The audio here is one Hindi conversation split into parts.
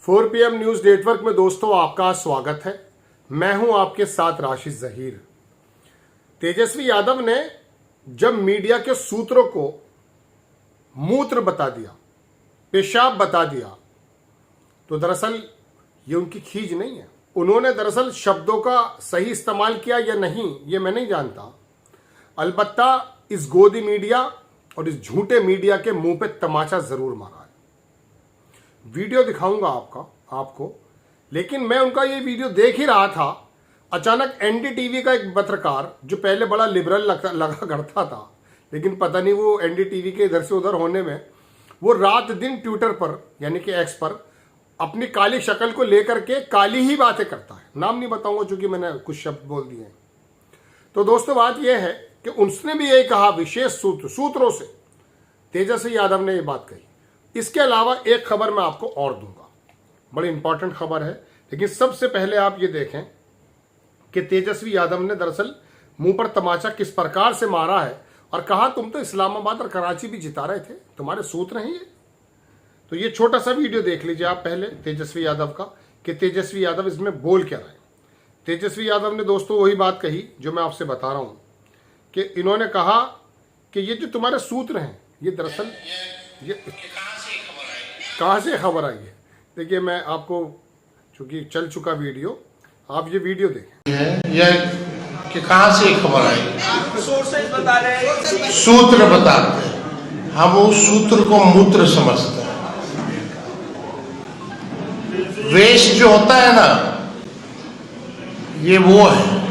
4 PM न्यूज नेटवर्क में दोस्तों आपका स्वागत है। मैं हूं आपके साथ राशिद जहीर। तेजस्वी यादव ने जब मीडिया के सूत्रों को मूत्र बता दिया, पेशाब बता दिया, तो दरअसल ये उनकी खीज नहीं है। उन्होंने दरअसल शब्दों का सही इस्तेमाल किया या नहीं ये मैं नहीं जानता। अलबत्ता इस गोदी मीडिया और इस झूठे मीडिया के मुंह पे तमाचा जरूर मारा है। वीडियो दिखाऊंगा आपको, लेकिन मैं उनका ये वीडियो देख ही रहा था। अचानक एनडीटीवी का एक पत्रकार, जो पहले बड़ा लिबरल लगा करता था, लेकिन पता नहीं वो एनडीटीवी के इधर से उधर होने में वो रात दिन ट्विटर पर यानी कि एक्स पर अपनी काली शक्ल को लेकर के काली ही बातें करता है। नाम नहीं बताऊंगा क्योंकि मैंने कुछ शब्द बोल दिए हैं। तो दोस्तों बात यह है कि उसने भी यही कहा, विशेष सूत्रों से तेजस्वी यादव ने यह बात कही। इसके अलावा एक खबर मैं आपको और दूंगा, बड़ी इंपॉर्टेंट खबर है। लेकिन सबसे पहले आप ये देखें कि तेजस्वी यादव ने दरअसल मुंह पर तमाचा किस प्रकार से मारा है और कहा तुम तो इस्लामाबाद और कराची भी जिता रहे थे, तुम्हारे सूत्र नहीं है। तो ये छोटा सा वीडियो देख लीजिए आप पहले तेजस्वी यादव का, कि तेजस्वी यादव इसमें बोल क्या रहे हैं। तेजस्वी यादव ने दोस्तों वही बात कही जो मैं आपसे बता रहा हूं, कि इन्होंने कहा कि ये जो तुम्हारे सूत्र हैं ये दरअसल ये कहां से खबर आई है। देखिए मैं आपको, चूंकि चल चुका वीडियो, आप ये वीडियो देखें। यह कि कहां से खबर आई, सूत्र बताते हैं। हम उस सूत्र को मूत्र समझते हैं। वेश जो होता है ना, ये वो है,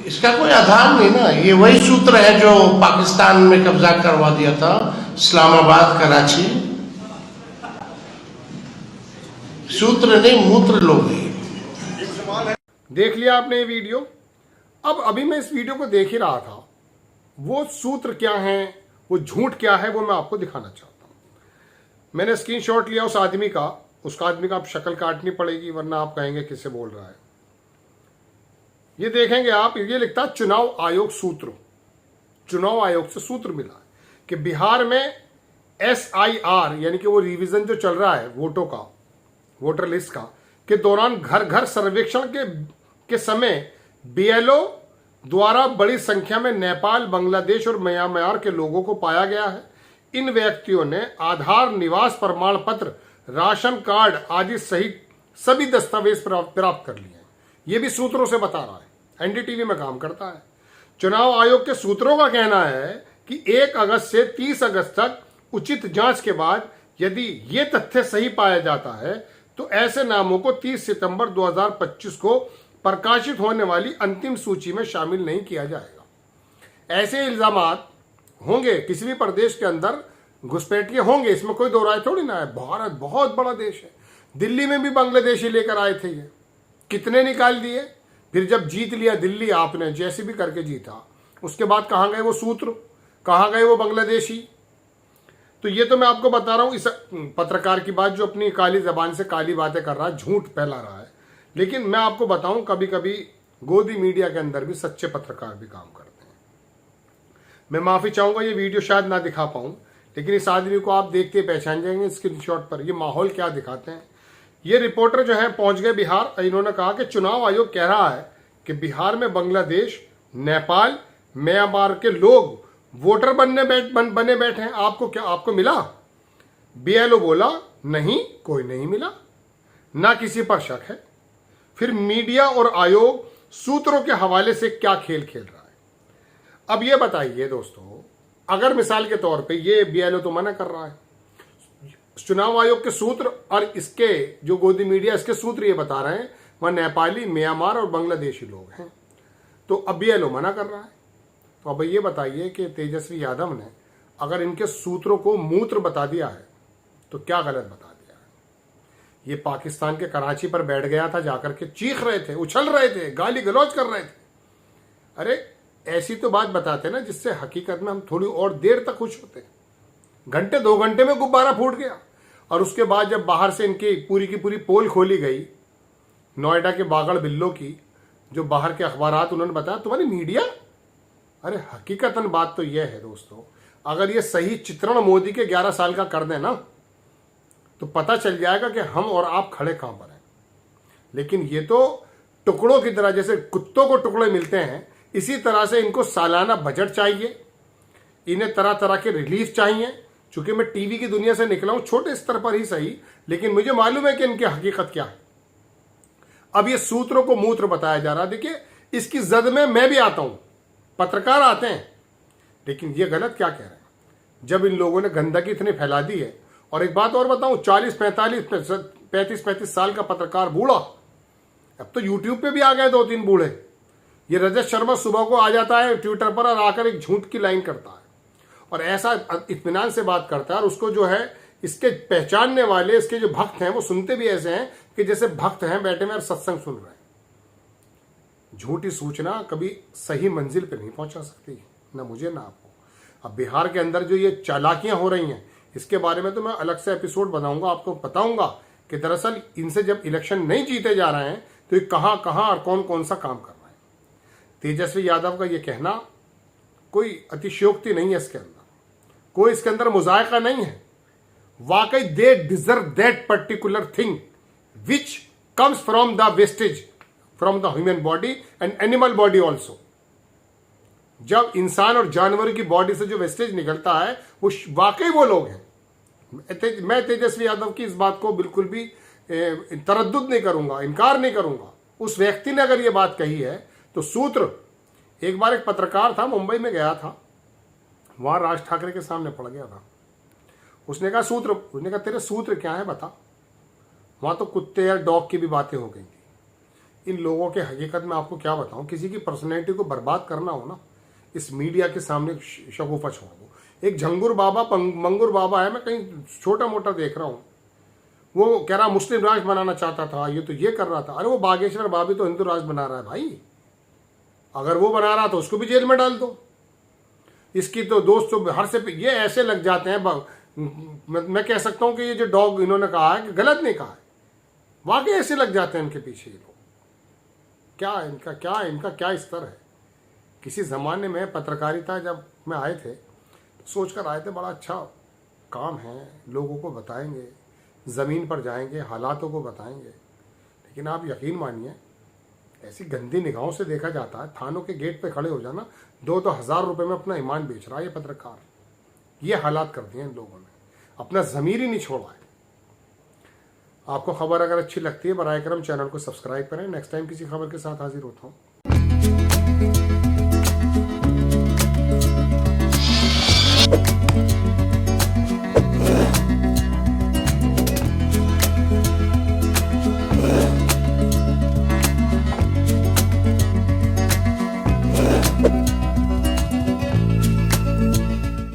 इसका कोई आधार नहीं ना। ये वही सूत्र है जो पाकिस्तान में कब्जा करवा दिया था, इस्लामाबाद कराची। सूत्र नहीं, मूत्र लोग हैं। देख लिया आपने ये वीडियो। अब अभी मैं इस वीडियो को देख ही रहा था, वो सूत्र क्या है, वो झूठ क्या है, वो मैं आपको दिखाना चाहता हूं। मैंने स्क्रीनशॉट लिया उस आदमी का, उसका आदमी का आप शक्ल काटनी पड़ेगी वरना आप कहेंगे किससे बोल रहा है। ये देखेंगे आप, ये लिखता है चुनाव आयोग सूत्र। चुनाव आयोग से सूत्र मिला कि बिहार में SIR यानी कि वो रिवीजन जो चल रहा है वोटों का, वोटर लिस्ट का, के दौरान घर घर सर्वेक्षण के समय BLO द्वारा बड़ी संख्या में नेपाल, बांग्लादेश और म्यांमार के लोगों को पाया गया है। इन व्यक्तियों ने आधार, निवास प्रमाण पत्र, राशन कार्ड आदि सहित सभी दस्तावेज प्राप्त कर लिए हैं। ये भी सूत्रों से बता रहा है, एनडीटीवी में काम करता है। चुनाव आयोग के सूत्रों का कहना है कि 1 अगस्त से 30 अगस्त तक उचित जांच के बाद यदि ये तथ्य सही पाया जाता है तो ऐसे नामों को 30 सितंबर 2025 को प्रकाशित होने वाली अंतिम सूची में शामिल नहीं किया जाएगा। ऐसे इल्जामात होंगे, किसी भी प्रदेश के अंदर घुसपैठिए होंगे, इसमें कोई दो राय थोड़ी ना है। भारत बहुत बड़ा देश है। दिल्ली में भी बांग्लादेशी लेकर आए थे, ये कितने निकाल दिए। फिर जब जीत लिया दिल्ली आपने, जैसे भी करके जीता, उसके बाद कहां गए वो सूत्र, कहां गए वो बांग्लादेशी। तो ये तो मैं आपको बता रहा हूं इस पत्रकार की बात, जो अपनी काली जबान से काली बातें कर रहा है, झूठ फैला रहा है। लेकिन मैं आपको बताऊं, कभी कभी गोदी मीडिया के अंदर भी सच्चे पत्रकार भी काम करते हैं। मैं माफी चाहूंगा, ये वीडियो शायद ना दिखा पाऊं, लेकिन इस आदमी को आप देखते पहचान जाएंगे स्क्रीनशॉट पर। ये माहौल क्या दिखाते हैं। ये रिपोर्टर जो है पहुंच गए बिहार। इन्होंने कहा कि चुनाव आयोग कह रहा है कि बिहार में बांग्लादेश, नेपाल, म्यांमार के लोग वोटर बने बैठे हैं। आपको क्या, आपको मिला? BLO बोला नहीं, कोई नहीं मिला, ना किसी पर शक है। फिर मीडिया और आयोग सूत्रों के हवाले से क्या खेल खेल रहा है। अब ये बताइए दोस्तों, अगर मिसाल के तौर पे ये BLO तो मना कर रहा है, चुनाव आयोग के सूत्र और इसके जो गोदी मीडिया इसके सूत्र ये बता रहे हैं वह नेपाली, म्यांमार और बांग्लादेशी लोग हैं, तो अब BLO मना कर रहा है। तो अब ये बताइए कि तेजस्वी यादव ने अगर इनके सूत्रों को मूत्र बता दिया है तो क्या गलत बता दिया है। ये पाकिस्तान के कराची पर बैठ गया था, जाकर के चीख रहे थे, उछल रहे थे, गाली गलौज कर रहे थे। अरे ऐसी तो बात बताते ना जिससे हकीकत में हम थोड़ी और देर तक खुश होते। घंटे 2 घंटे में गुब्बारा फूट गया। और उसके बाद जब बाहर से इनकी पूरी की पूरी पोल खोली गई, नोएडा के बागड़ बिल्लो की, जो बाहर के अखबारात, उन्होंने बताया तुम्हारी मीडिया। अरे हकीकतन बात तो यह है दोस्तों, अगर ये सही चित्रण मोदी के 11 साल का कर दें ना, तो पता चल जाएगा कि हम और आप खड़े कहां पर हैं। लेकिन ये तो टुकड़ों की तरह, जैसे कुत्तों को टुकड़े मिलते हैं, इसी तरह से इनको सालाना बजट चाहिए, इन्हें तरह तरह के रिलीफ चाहिए। चूंकि मैं टीवी की दुनिया से निकला हूं, छोटे स्तर पर ही सही, लेकिन मुझे मालूम है कि इनकी हकीकत क्या है। अब ये सूत्रों को मूत्र बताया जा रहा है। देखिए, इसकी जद में मैं भी आता हूं, पत्रकार आते हैं, लेकिन ये गलत क्या कह रहे हैं। जब इन लोगों ने गंदगी इतनी फैला दी है, और एक बात और बताऊं, 35 साल का पत्रकार बूढ़ा, अब तो यूट्यूब पे भी आ गए 2-3 बूढ़े। ये रजत शर्मा सुबह को आ जाता है ट्विटर पर और आकर एक झूठ की लाइन करता है और ऐसा इत्मीनान से बात करता है, और उसको जो है इसके पहचानने वाले, इसके जो भक्त हैं, वो सुनते भी ऐसे हैं कि जैसे भक्त हैं बैठे में और सत्संग सुन रहे हैं। झूठी सूचना कभी सही मंजिल पे नहीं पहुंचा सकती, ना मुझे ना आपको। अब बिहार के अंदर जो ये चालाकियां हो रही हैं, इसके बारे में तो मैं अलग से एपिसोड बनाऊंगा, आपको बताऊंगा कि दरअसल इनसे जब इलेक्शन नहीं जीते जा रहे हैं तो ये कहां कहां और कौन कौन सा काम कर रहे हैं। तेजस्वी यादव का ये कहना कोई अतिशयोक्ति नहीं है, इसके अंदर कोई इसके अंदर मुजायका नहीं है। वाकई they deserve that particular thing which comes from the wastage from the human body and animal body also. जब इंसान और जानवरों की बॉडी से जो वेस्टेज निकलता है, वो वाकई वो लोग हैं। मैं तेजस्वी यादव की इस बात को बिल्कुल भी तरद्दुद नहीं करूंगा, इनकार नहीं करूंगा। उस व्यक्ति ने अगर ये बात कही है तो सूत्र, एक बार एक पत्रकार था, मुंबई में गया था, वहां राज ठाकरे के सामने पड़ गया था। उसने कहा सूत्र, उसने कहा तेरे सूत्र क्या है बता। वहां तो कुत्ते या डॉग की भी बातें हो गई थी। इन लोगों के हकीकत में आपको क्या बताऊं, किसी की पर्सनैलिटी को बर्बाद करना हो ना, इस मीडिया के सामने शगुफा छोड़ दो। एक झंगुर बाबा, मंगुर बाबा है, मैं कहीं छोटा मोटा देख रहा हूं, वो कह रहा मुस्लिम राज बनाना चाहता था, ये तो ये कर रहा था। अरे वो बागेश्वर बाबी तो हिंदू राज बना रहा है भाई, अगर वो बना रहा तो उसको भी जेल में डाल दो। इसकी तो दोस्तों हर से ये ऐसे लग जाते हैं, मैं कह सकता हूं कि ये जो डॉग इन्होंने कहा है कि गलत नहीं कहा है, वाकई ऐसे लग जाते हैं इनके पीछे ये लोग। क्या इनका क्या स्तर है। किसी ज़माने में पत्रकारिता जब में आए थे तो सोच कर आए थे बड़ा अच्छा काम है, लोगों को बताएंगे, ज़मीन पर जाएंगे, हालातों को बताएंगे। लेकिन आप यकीन मानिए, ऐसी गंदी निगाहों से देखा जाता है। थानों के गेट पे खड़े हो जाना, 2-2 हज़ार रुपये में अपना ईमान बेच रहा है ये पत्रकार। ये हालात कर दिए इन लोगों ने, अपना ज़मीर ही नहीं छोड़ा है। आपको खबर अगर अच्छी लगती है, बराए करम चैनल को सब्सक्राइब करें। नेक्स्ट टाइम किसी खबर के साथ हाजिर होता हूँ।